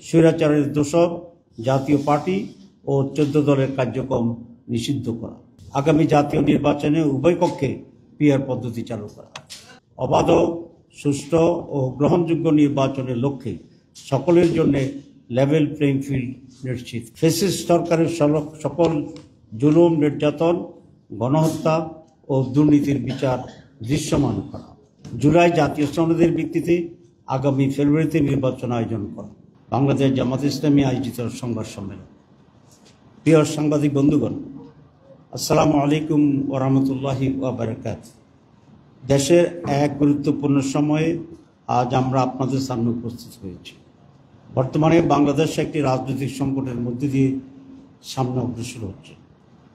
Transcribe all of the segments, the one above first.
স্বৈরাচারের দোসর জাতীয় পার্টি ও 14 দলের কার্যক্রম নিষিদ্ধ করা। আগামী জাতীয় নির্বাচনে উভয় পক্ষে পিআর পদ্ধতি চালু করা। অবাধ, সুষ্ঠু ও গ্রহণযোগ্য নির্বাচনের লক্ষ্যে সকলের জন্য লেভেল প্লেইং ফিল্ড নিশ্চিত। ফ্যাসিস্ট সরকারের সকল জুলুম, নির্যাতন, গণহত্যা ও দুর্নীতির বিচার দৃশ্যমান করা। জুলাই জাতীয় সনদের ভিত্তিতে আগামী ফেব্রুয়ারিতে নির্বাচন আয়োজন করা। বাংলাদেশ জামাত ইসলামী আয়োজিত সংবাদ সম্মেলন। প্রিয় সাংবাদিক বন্ধুগণ, আসসালামু আলাইকুম ওয়া রাহমাতুল্লাহি ওয়া বারাকাতুহু। দেশের এক গুরুত্বপূর্ণ সময়ে আজ আমরা আপনাদের সামনে উপস্থিত হয়েছি। বর্তমানে বাংলাদেশ একটি রাজনৈতিক সংকটের মধ্যে দিয়ে সামনে অগ্রসর হচ্ছে।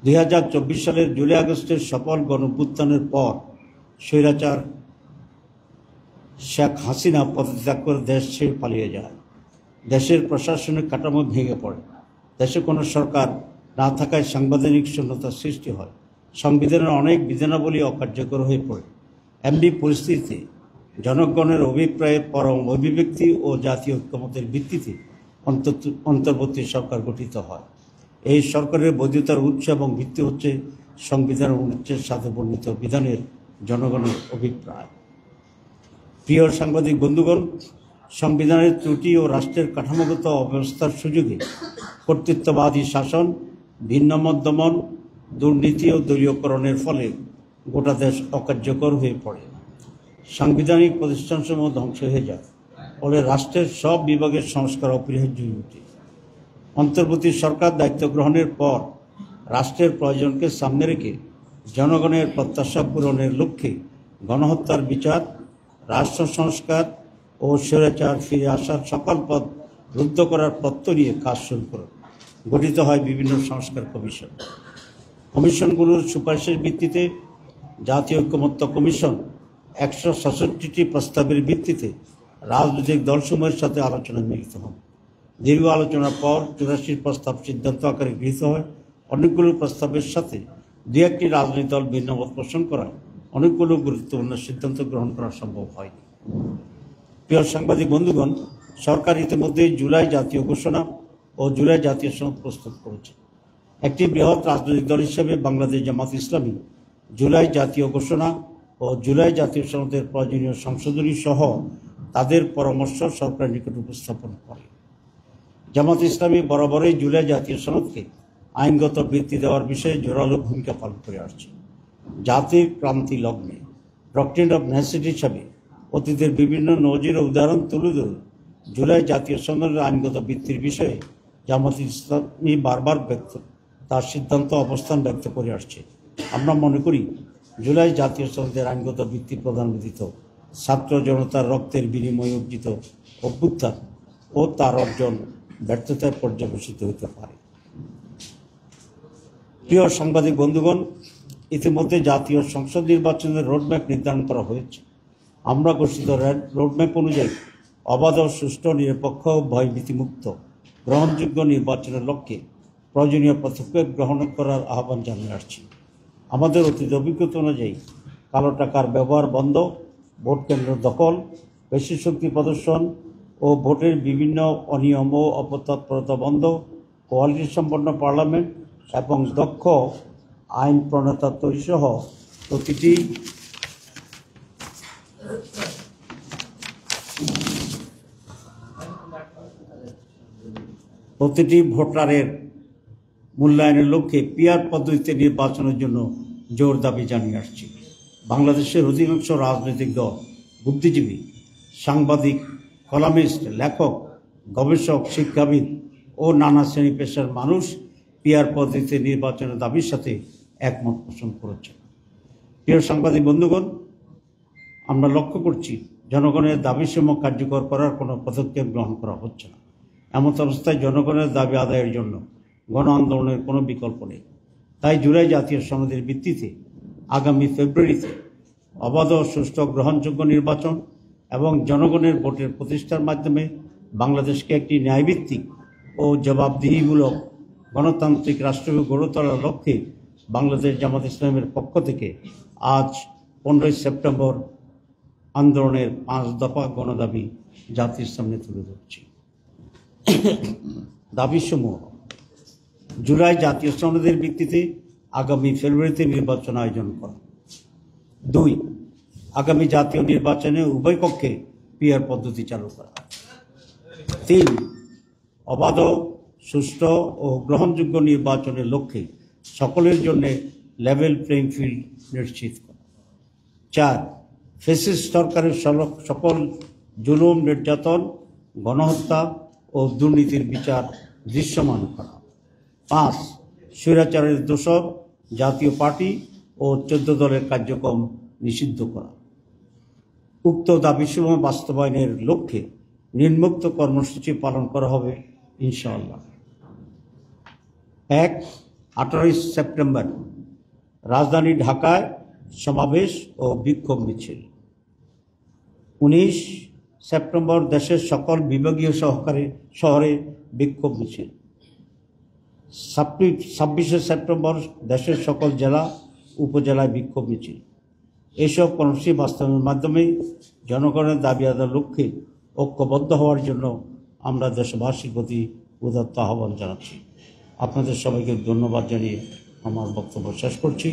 2024 সালের জুলাই আগস্টের সফল গণঅভ্যুত্থানের পর স্বৈরাচার শেখ হাসিনা পদত্যাগ করে দেশ ছেড়ে পালিয়ে যায়। দেশের প্রশাসনিক কাঠামো ভেঙে পড়ে। দেশে কোনো সরকার না থাকায় সাংবিধানিক শূন্যতার সৃষ্টি হয়। সংবিধানের অনেক বিধানাবলী অকার্যকর হয়ে পড়ে। এমনি পরিস্থিতিতে জনগণের অভিপ্রায়ের পরম অভিব্যক্তি ও জাতীয় ঐক্যমতের ভিত্তিতে অন্তর্বর্তী সরকার গঠিত হয়। এই সরকারের বৈধতার উৎস এবং ভিত্তি হচ্ছে সংবিধানের অনুচ্ছেদ 7 বর্ণিত বিধানের জনগণের অভিপ্রায়। প্রিয় সাংবাদিক বন্ধুগণ, সংবিধানের ত্রুটি ও রাষ্ট্রের কাঠামোগত অব্যবস্থার সুযোগে কর্তৃত্ববাদী শাসন, ভিন্নমত দমন, দুর্নীতি ও দলীয়করণের ফলে গোটা দেশ অকার্যকর হয়ে পড়ে। সাংবিধানিক প্রতিষ্ঠানসমূহ ধ্বংস হয়ে যায়। ফলে রাষ্ট্রের সব বিভাগের সংস্কার অপরিহার্য হয়ে ওঠে। অন্তর্বর্তী সরকার দায়িত্ব গ্রহণের পর রাষ্ট্রের প্রয়োজনকে সামনে রেখে জনগণের প্রত্যাশা পূরণের লক্ষ্যে গণহত্যার বিচার, রাষ্ট্র সংস্কার ও স্বৈরাচার ফিরে আসার সকল পথ রুদ্ধ করার প্রত্যয় নিয়ে কাজ শুরু করে গঠিত হয় বিভিন্ন সংস্কার কমিশন। কমিশনগুলোর সুপারিশের ভিত্তিতে জাতীয় ঐক্যমত্য কমিশন 166টি প্রস্তাবের ভিত্তিতে রাজনৈতিক দলসমূহের সাথে আলোচনায় মিলিত হন। দীর্ঘ আলোচনার পর 84 প্রস্তাব সিদ্ধান্ত আকারে গৃহীত হয়। অনেকগুলো প্রস্তাবের সাথে 2-1টি রাজনৈতিক দল ভিন্নমত পোষণ করায় অনেকগুলো গুরুত্বপূর্ণ সিদ্ধান্ত গ্রহণ করা সম্ভব হয়নি। প্রিয় সাংবাদিক বন্ধুগণ, সরকার ইতিমধ্যে জুলাই জাতীয় ঘোষণা ও জুলাই জাতীয় সনদ প্রস্তুত করেছে। একটি বৃহৎ রাজনৈতিক দল হিসেবে বাংলাদেশ জামাত ইসলামী জুলাই জাতীয় ঘোষণা ও জুলাই জাতীয় সনদের প্রয়োজনীয় সংশোধনী সহ তাদের পরামর্শ সরকারের নিকট উপস্থাপন করে। জামাত ইসলামী বরাবরই জুলাই জাতীয় সনদকে আইনগত ভিত্তি দেওয়ার বিষয়ে জোরালো ভূমিকা পালন করে আসছে। জাতির ক্রান্তি লগ্নে ডক্ট্রিন অব নেসেসিটি হিসাবে অতীতের বিভিন্ন নজির ও উদাহরণ তুলে ধরে জুলাই জাতীয় সনদের আইনগত ভিত্তির বিষয়ে জামাত ইসলামী বারবার তার সিদ্ধান্ত অবস্থান ব্যক্ত করে আসছে। আমরা মনে করি জুলাই জাতীয় সনদের আইনগত ভিত্তি প্রদান ব্যতীত ছাত্র জনতার রক্তের বিনিময়ে অর্জিত অভ্যুত্থান ও তার অর্জন ব্যর্থতায় পর্যবেসিত হতে পারে। প্রিয় সাংবাদিক বন্ধুগণ, ইতিমধ্যে জাতীয় সংসদ নির্বাচনের রোডম্যাপ নির্ধারণ করা হয়েছে। আমরা ঘোষিত রোডম্যাপ অনুযায়ী অবাধ, সুষ্ঠু, নিরপেক্ষ, ভয়ভীতিমুক্ত, গ্রহণযোগ্য নির্বাচনের লক্ষ্যে প্রয়োজনীয় পদক্ষেপ গ্রহণ করার আহ্বান জানিয়ে আসছি। আমাদের অতীত অভিজ্ঞতা অনুযায়ী কালো টাকার ব্যবহার বন্ধ, ভোট কেন্দ্র দখল, বেশি শক্তি প্রদর্শন ও ভোটের বিভিন্ন অনিয়ম ও অপতৎপরতা বন্ধ, কোয়ালিটি সম্পন্ন পার্লামেন্ট এবং দক্ষ আইন প্রণেতা তৈরি সহ প্রতিটি ভোটারের মূল্যায়নের লক্ষ্যে পিআর পদ্ধতিতে নির্বাচনের জন্য জোর দাবি জানিয়ে আসছি। বাংলাদেশের অধিকাংশ রাজনৈতিক দল, বুদ্ধিজীবী, সাংবাদিক, কলামিস্ট, লেখক, গবেষক, শিক্ষাবিদ ও নানা শ্রেণী পেশার মানুষ পিআর পদ্ধতিতে নির্বাচনের দাবির সাথে একমত পোষণ করেছে। প্রিয় সাংবাদিক বন্ধুগণ, আমরা লক্ষ্য করছি জনগণের দাবিসমূহ কার্যকর করার কোনো পদক্ষেপ গ্রহণ করা হচ্ছে না। এমন অবস্থায় জনগণের দাবি আদায়ের জন্য গণ আন্দোলনের কোনো বিকল্প নেই। তাই জুলাই জাতীয় সনদের ভিত্তিতে আগামী ফেব্রুয়ারিতে অবাধ, সুষ্ঠু, গ্রহণযোগ্য নির্বাচন এবং জনগণের ভোটের প্রতিষ্ঠার মাধ্যমে বাংলাদেশকে একটি ন্যায়ভিত্তিক ও জবাবদিহিমূলক গণতান্ত্রিক রাষ্ট্র গড়ে তোলার লক্ষ্যে বাংলাদেশ জামাত ইসলামের পক্ষ থেকে আজ 15 সেপ্টেম্বর আন্দোলনের 5 দফা গণদাবি জাতির সামনে তুলে ধরছি। দাবিসমূহ: জুলাই জাতীয় সনদের ভিত্তিতে আগামী ফেব্রুয়ারিতে নির্বাচন আয়োজন করা। 2, আগামী জাতীয় নির্বাচনে উভয় পক্ষে পিআর পদ্ধতি চালু করা। 3, অবাধ, সুষ্ঠু ও গ্রহণযোগ্য নির্বাচনের লক্ষ্যে সকলের জন্য লেভেল প্লেইং ফিল্ড নিশ্চিত করা। 4, ফ্যাসিস্ট সরকারের সকল জুলুম, নির্যাতন, গণহত্যা ও দুর্নীতির বিচার দৃশ্যমান করা। 5, স্বৈরাচারের দোষর জাতীয় পার্টি ও 14 দলের কার্যক্রম নিষিদ্ধ করা। উক্ত দাবিসমূহ বাস্তবায়নের লক্ষ্যে নিম্নোক্ত কর্মসূচি পালন করা হবে ইনশাআল্লাহ। 1, 18 সেপ্টেম্বর রাজধানী ঢাকায় সমাবেশ ও বিক্ষোভ মিছিল। 19 সেপ্টেম্বর দেশের সকল বিভাগীয় শহরে বিক্ষোভ মিছিল। 26 সেপ্টেম্বর দেশের সকল জেলা উপজেলায় বিক্ষোভ মিছিল। এসব কর্মসূচি বাস্তবায়নের মাধ্যমে জনগণের দাবি আদায়ের লক্ষ্যে ঐক্যবদ্ধ হওয়ার জন্য আমরা দেশবাসীর প্রতি উদাত্ত আহ্বান জানাচ্ছি। আপনাদের সবাইকে ধন্যবাদ জানিয়ে আমার বক্তব্য শেষ করছি।